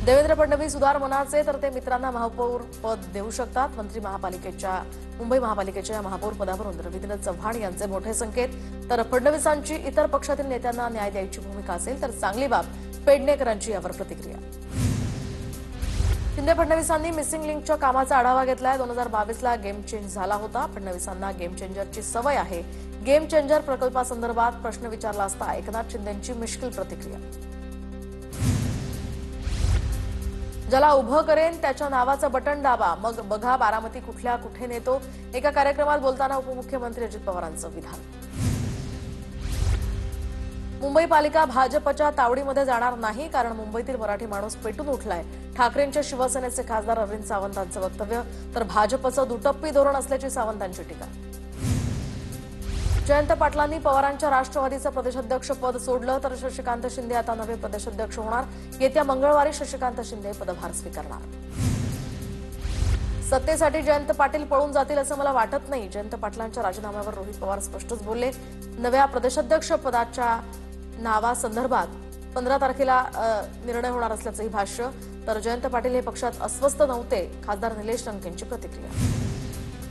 देवेंद्र फडणवीस उदार मनाचे तर ते मित्रांना महापौर पद देऊ शकतात। मुंबई महापालिकेच्या महापौर पदावरून रवींद्र चव्हाण यांचे मोठे संकेत। तर फडणवीसांची इतर पक्षातील नेत्यांना न्याय द्यायची भूमिका असेल तर चांगली बाब, पेडणेकरांची यावर प्रतिक्रिया। शिंदे फडणवीसांनी मिसिंग लिंकच्या कामाचा आढावा घेतलाय। 2022ला गेम चेंज झाला होता। फडणवीसांना गेम चेंजरची सवय आहे। गेम चेंजर प्रकल्पासंदर्भात प्रश्न विचारला असता एकनाथ शिंदेंची मिश्किल प्रतिक्रिया। ज्याला उभं करेन त्याच्या नावाचं बटन दाबा, मग बघा बारामती कुठल्या कुठे नेतो। एका कार्यक्रमात बोलताना उपमुख्यमंत्री अजित पवारांचं विधान। मुंबई पालिका भाजपच्या तावडीमध्ये जाणार नाही, कारण मुंबईतील मराठी माणूस पेटून उठलाय। ठाकरेंच्या शिवसेनेचे खासदार अरविंद सावंतांचं वक्तव्य। तर भाजपचं दुटप्पी धोरण असल्याची सावंतांची टीका। जयंत पाटलांनी पवारांच्या राष्ट्रवादीचं प्रदेशाध्यक्ष पद सोडलं, तर शशिकांत शिंदे आता नवे प्रदेशाध्यक्ष होणार। येत्या मंगळवारी शशिकांत शिंदे पदभार स्वीकारणार। सत्तेसाठी जयंत पाटील पळून जातील असं मला वाटत नाही। जयंत पाटलांच्या राजीनाम्यावर रोहित पवार स्पष्टच बोलले। नव्या प्रदेशाध्यक्ष पदाच्या नावासंदर्भात 15 तारखेला निर्णय होणार असल्याचंही भाष्य। तर जयंत पाटील हे पक्षात अस्वस्थ नव्हते, खासदार निलेश लंकेंची प्रतिक्रिया।